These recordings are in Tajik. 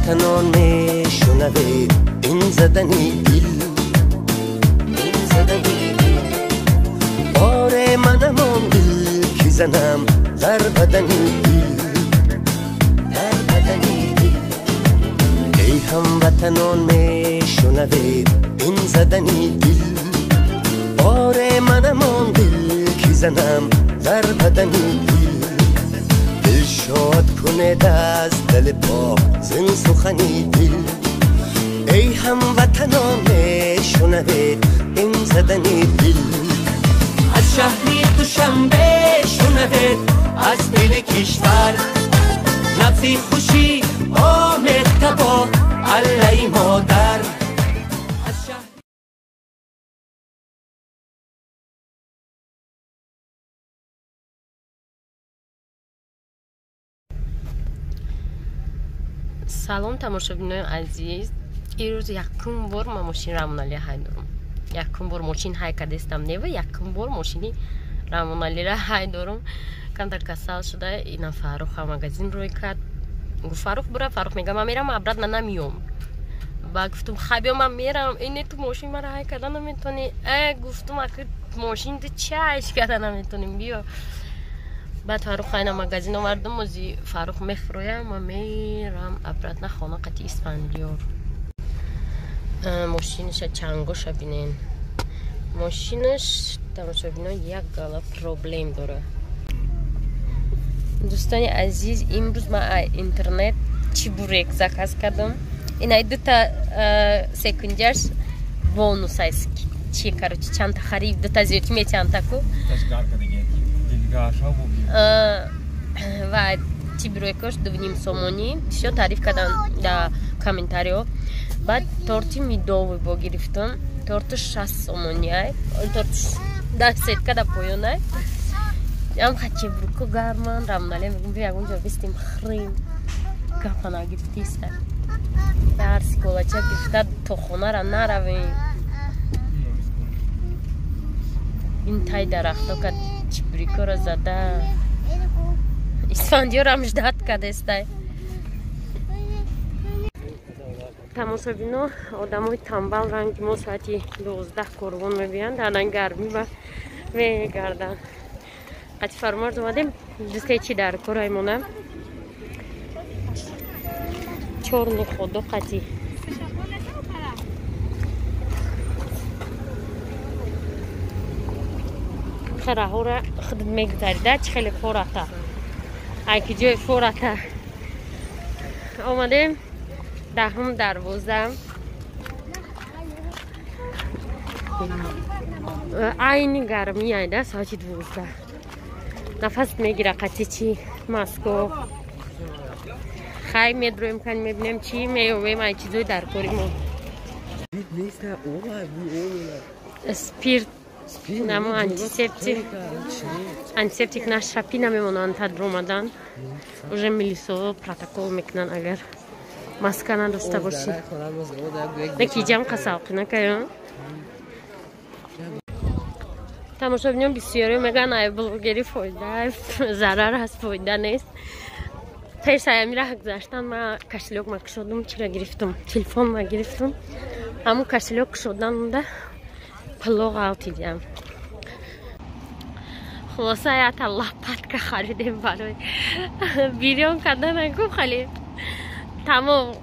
هموطنان میشنوید این زدنی دل، این زدنی دل. بار منم آن دل که زنم در بدنی دل، در بدنی دل. ای هموطنان میشنوید این زدنی دل، بار منم آن دل که زنم در بدنی دل. دل شاد کنه از دل پاک زن سخنی دل. ای هموطنان میشنوید این زدنی دل. از شهری دوشنبه شنوید از دل کشور نبضی خوشی آمد با علی مادر. سلام تماشاچیان عزیز. امروز یکم بار ما ماشین رامونالی хайдорам. یکم بار ماشین های کردستم نه و یکم بار ماشینی رامونالی را хайдорам. کندر کسال شده اینا فاروق مغازین روی کرد. گفت فاروق برو. فاروق میگه من میرم ابرد من نمیام. با گفتم خب من میرم. این تو ماشین مرا های کردن نمیتونی. گفتم اگه ماشین تو چایش کردن نمیتونیم بیا. بعد فاروق خانه مغازین آوردم و فاروق میفرویم و میرم ابرد خانه قطعی اسفندیار. ماشینش چنگوش بینین. ماشینش تماشا بینن یک گالا پروبلم داره. دوستان عزیز امروز ما اینترنت چی بوریک زکاز کردم. این دو تا سکندرش بونوس است. چی کارو چند تا خرید دو تا زیادی میتونم تاکو. و چی برویکش 2.5 سومونی شو تعریف کردن در کامنتاریو. بعد تورتی میدوی با گرفتم. تورتش 60 سومونی ای. تورتش دست کدا پویونه. ام خچی بروکو گارمان رامونالی میگم بیا اونجا بستیم خریم. کافنا گرفتیست. در سکولاچه گرفته تو خونه را نرویم. این تای درختو که چپریکو را زده. اسفندیار همش داد کرده است. تماشا بینو آدم های تنبل رنگ ما ساعتی 12 کارون میبینند. الان گرمی و میگردن. قطعی فرمارز اومدیم دوسته چی در کارای مونه. چورن خودو قطعی. خیره ها را خود میگذاریده چه خیلی فورته. اگه جای فورته آمدیم دهم دروازه. عین گرمی ایده ساعت 12 نفس میگیره قطعی چی ماسکو خیلی میدرویم کنیم میبینیم چی میومیم این چیزوی در کاریم. اسپیرت نمو انتیسپتیک نشرپی نمیمونن تا درومدن. уже میلیسو پروتکل میکنن اگر ماسکه نداشته باشی. نکی جمع قساقی نکنیم. تماشا بینیم بسیاری میگن ای بلوگری فایده ضرر هست فایده نیست. تای سایمی را گذاشتن ما کشلوک ما کشیدم چرا گرفتم تلفن ما گرفتم همون کشلوک کشیدن ده پلوغ آتیدیم. خلاصه ایت الله پد که خریدیم برای بیرون کردن نگو خالی تمام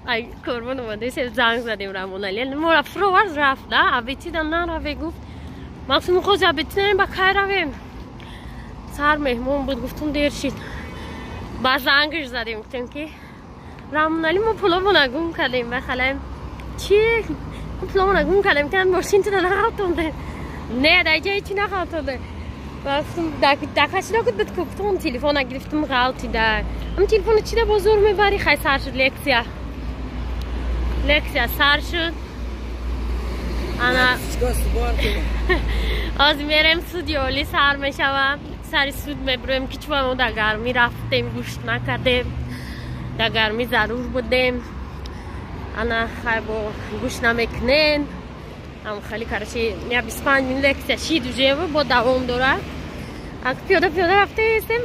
کربون اومده سه زنگ زدیم رامونالی ما فروورز رفته عبیتی دن نروی گفت مقصود خوز عبیتی نریم با که رویم. سر مهمون بود گفتم دیر شید. با زنگش زدیم گفتیم که رامونالی ما پلو نگم کردیم بخلیم چی؟ پلو نگم کردیم که ماشین تو نخواتونده. نه در جایی چی نخواتونده. دکاشی نکرد بهت گفتم تلفن گرفتم غلطی در. ام تلفن چی ده بزرگ میبری خیلی سر شد لکسیا سر شد. انا از میرم سودیولی سر میشوم سری سود میبرم که چون ما در گرمی رفتیم گوش نکردیم در گرمی ضرور بودیم. انا خیلی با گوش نمیکنین. ام خیلی کارشی یا 25 مینوت لکسیا شید و جیبه با دوام داره. اگه پیاده رفته هستیم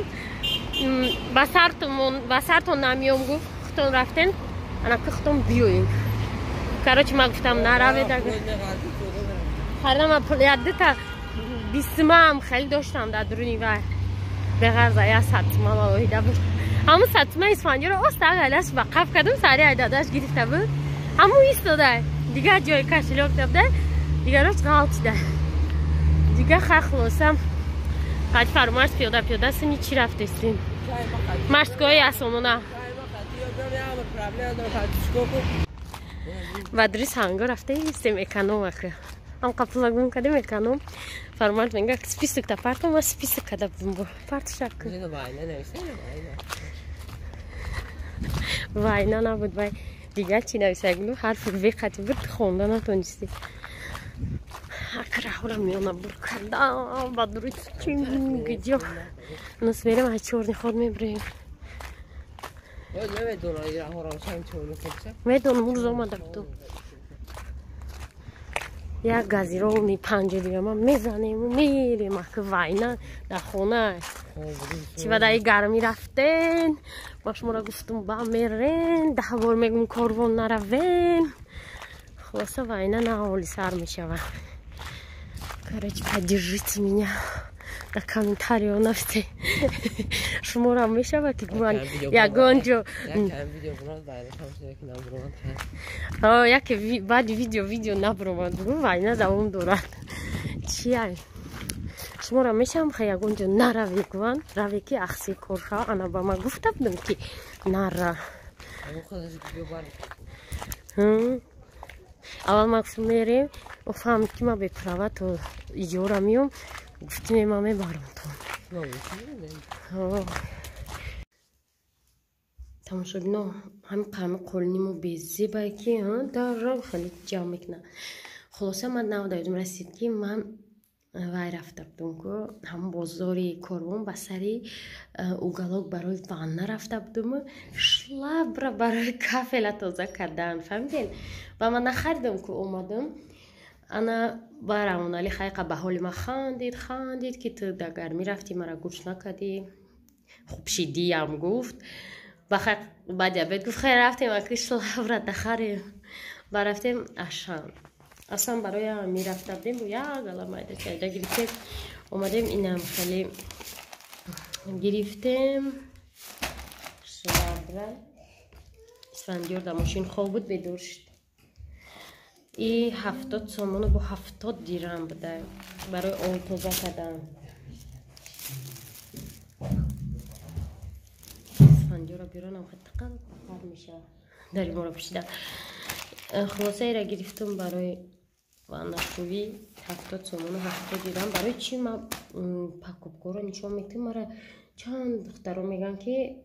با سرتون نمیام گفت خودتون رفتین انا گفتم بیاین کاراچ ما گفتم نروید خریدم پلیاده تا 20 هم خیلی داشتم در درونی و به غرض یا سطمه ما ویده بود همون سطمه اسفندیار رو استقلش وقف کردم سری ایدادش گرفته بود همون ایستاده دیگه جای کشلیک دبده دیگه روش غلط ده دیگه خلصم قد فرماش پیاده سنی چی رفتیم مشتگاهی اسمونه و دریس هنگا رفته ایستیم اکانوم اخه هم قبل کردیم اکانوم فرماش میگه سپیسک تا پارتم و سپیسک کده بودم پارت شک وای نه نبود وای دیگه چی نویسه حرف وی خطی بود خونده نتونستی اکره میانه برکردم با درویت چین گیجو نس بریم های چورنی خود میبریم میدون مرز آمده تو یک گازی رو می پنجه دیگه ما میزنیم و میریم که وای نه در خونه چی بدایی گرمی رفتن باش مرا گفتم با میرین 10 بار میگم کاروان نروین خلاصه وای نه حالی سر میشوه короче поддержите меня на комментарии نفته شما را میشوه که من یگانجا یکی بعد ویدیو نبرومد بگو وای نه دوام دارد چیه شما را میشم خیلی یگانجا نروی گوان روی که اخسی کارخواه انا با ما گفته بودم که نره اول ما گفتم میریم و فهمید که ما به پراوت و ایجورا میوم گفتیم ما میبارم تو تمام شد نه هم قرمه قلنیمو بیزی بایی که در را خیلی جا میکنه خلاصه من نو دایدم رسید که من وای رفته بودم که هم بازاری کاروان بسری اوگالوگ برای وانه رفته بودم شلاب را برای کافه تازه کردن فهمیدین و من نخریدم که اومدم انا برامون علی خیقه به حال ما خاندید که تو در گرمی رفتی مرا گوش نکردی خوب شیدی هم گفت بخیر بعد بیت گفت خیر رفتیم اکی شلاب را دخاریم و رفتیم اشان اصلا برای می رفته بودیم و یا گلا مایده چایده گرفتیم اومدیم اینم خیلی گرفتیم شلاب را اسفندیار در ماشین خواب بود بدور شد ای 70 سومونو با 70 دیرم بده برای آلتوزا کردن اسفندیار را بیرون هم خیلی تقل میشه داری ما را پشیدن خلاصه ای را گرفتم برای وانشوی 70 سومونو 70 دیرم برای چی ما پاکوبگاه را نشون میتیم مرا چند دختر رو میگن که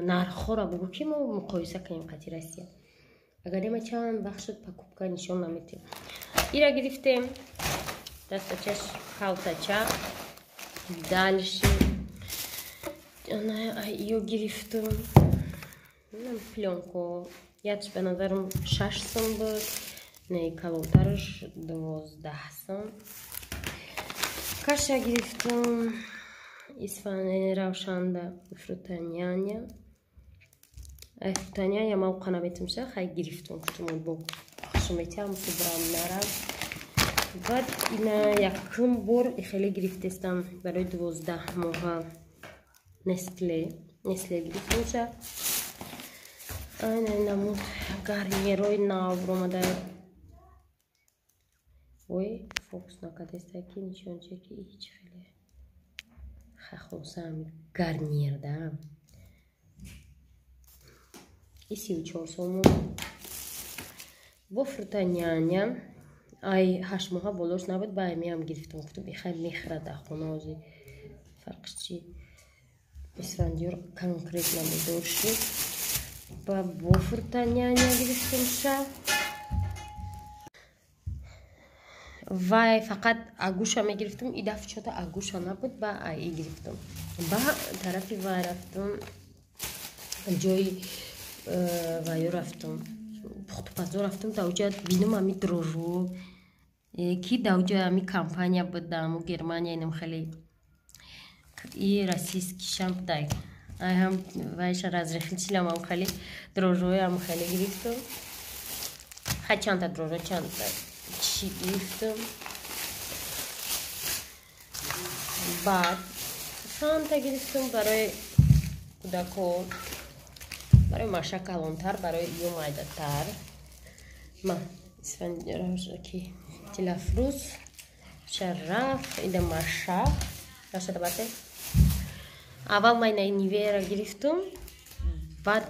نرخو را بگو که ما مقایسه کنیم قطی رسیه اگر ما چند وقت شد پاکوبگاه نشون نمیتیم ای را گرفتیم دستچش خالتاچا دالشی ایو گرفتم پلونکو یادش به نظرم 6 سم بود نه کلوترش 12 سم کاشا گرفتم اسفند روشنده فروتانیانیا فروتانیانیا موقع نمیتونم خیلی گرفتم کتمون با خشمیتی هم که برام نرم بعد اینا یکم بار خیلی گرفتم برای 12 ماه نسله گرفتم شد این نمود گارنیروی ناو اومده وی فوکس نکردسته که نشون چه که هیچ خیلی خلاصم گارنیر دارم ای 34 سومون با فروتانیانیا ای 8 ماه بولوش نبود با ایمی هم گرفتم گفتم بخیر میخره در خونه آزی فرقش چی اسفندیار کنکریت نمیدور شد با فروتانیانیا گرفتم شد و فقط اگوشا میگرفتم ای دفعه شده اگوشا نبود با ای گرفتم با طرفی و رفتم جای وایو رفتم خطوپازو رفتم دوجا بینم امی درورو کی دوجا امی کمپانیا بودم و گرمانیا اینم خیلی ای راسیس کشم بدای هم وایش разрехил чилам ам хали дрожжоям хали гирифтам. Ха чанд та дрожжо чанд та чи гирифтам. بعد فانتا گرفتم برای کودکان برای ماشه کلانتر برای یو مایده تر ما اسفندیرش که تلفروز شرف ایده ماشه راشه دباته اول من نیوه را گرفتم بعد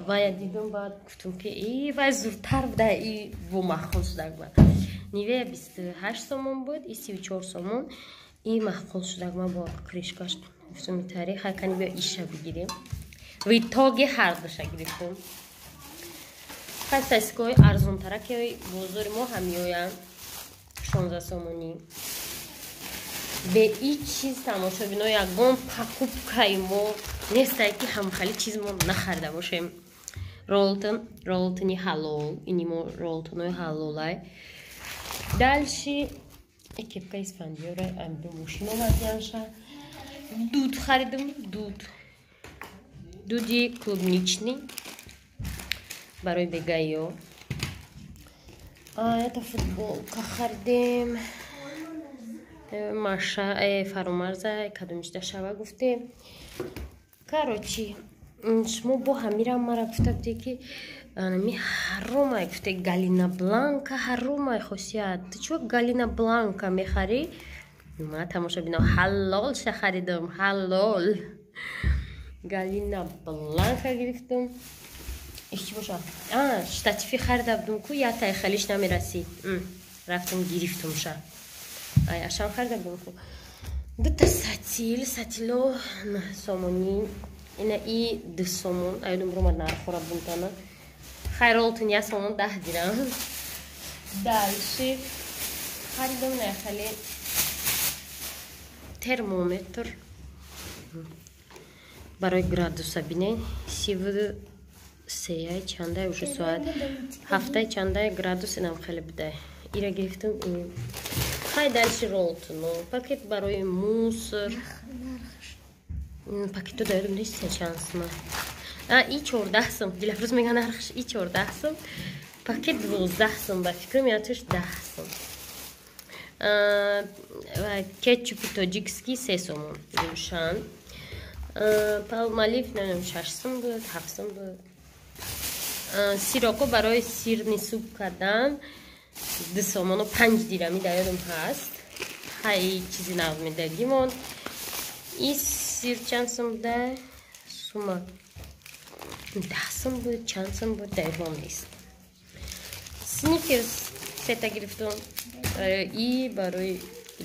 وای دیدم بعد گفتم که ای وای زودتر بوده ای و مخول شده بود نیوه 28 سومون بود ای 34 سومون این مخول شده ما با کریشکاش گفتم تاریخ کنی بیا ایشه بگیریم وی تاگه هر دوشه گرفتم خیلی سایسکای ارزون تره که بزرگ ما همیویم 16 سومونی به این چیز تماشا بینو یکم پاکوب کایمو نیسته که هم خیلی چیز ما نخرده باشیم رولتنی حلال اینی ما رولتنوی حلالای دلشی کپکای اسفندیاره امرو موشین اومدیانشه دود خریدم دودی клубничный برای بگایو это футболка خریدیم ماشه فرامرزه کدومش شبه گفته کاروچی شما با همیرم مرا گفته بوده که می حرومه گفته گالینا بلانکا حرومه خوشیت تو چو گالینا بلانکا میخری ما تماشا بینم حلال شه خریدم حلال گالینا بلانکا گرفتم ایشی باشه شتاتیفی خریده بودم که یا تای خیلیش نمیرسی رفتم گرفتم شه اشان خریده بودم که دو تا ساتیلو سومونی اینه ای دو سومون ایدم رو من نرخورا بونتانه خیرالتون یا سومون 10 دیرم دلشی خریدم نه خیلی termometr برای گرادوسا بینه 33 چنده уже ساعت 7 چنده گرادوس اینم خیلی بده ایره گرفتم این خیلی دلشی رولتونو پاکت برای موسر پاکتو دارم نیست چانس ما ای 14 سم دیلفروز میگن ارخش ای 14 سم پاکت 12 سم با فکرم یاتش 10 سم кетчуп тоҷикский 3 сомон рӯшан палмалив нанам 6 сом буд 7 сом буд сироко барои сирни суп кардан 2 сомону 5 дирами дар ёдам ҳаст ҳай чизи нав медагимон и сир чанд сом буда сума 10 сом буд чанд сом буд дар ёдам нест сникерс сета гирифтам ای برای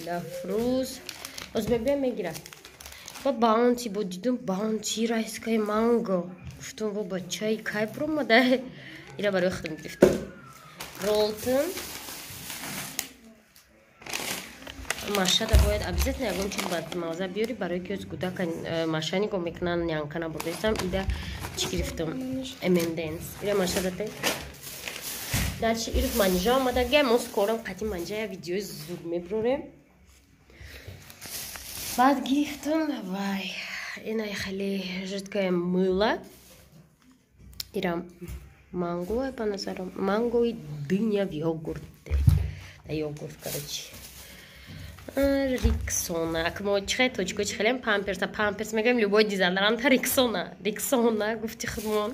لفروز از ببینم میگیرم با باونتی با دیدم باونتی رایسکای مانگو گفتم با بچه کای برو ماده ایره برای خودم گرفتم رولتن ماشه دا باید обязательно ягон чиз бад маза биёри барои ки оз кӯдак маша нигоҳ мекунанд нянка набурдаистам ида чӣ гирифтам M&M's ида маша дате дальше ириф манижа омадагия мо скором қати манижа видеои зуд мебурорем баъд гирифтам вай инаи хеле жидкое мыло ирам мангое по назарам мангои дыня в йогурте йогурт короче риксона акмо чихе точко чихелем памперс мегоем любой дизайнерам та риксона гуфти худмон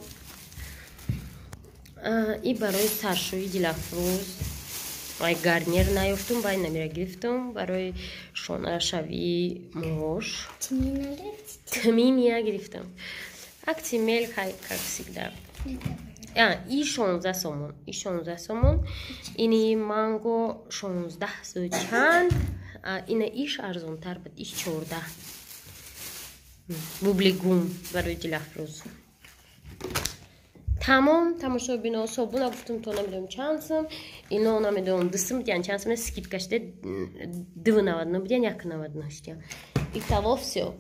и барои саршӯи дилафрӯз ай гарнир наёфтум бай намира гирифтум барои шонашавии мош тминия гирифтам актимел как всегда и 16 сомон ини манго 16 чанд ина иш арзонтар буд иш 14 бублигум барои дилафрӯз تمام تماشا بینو صابون گفتم تو نمیدونم چند سم اینا نمیدونم دستم دیان چند سم скидка شده 2.99 دیان 1.99 دیان і того все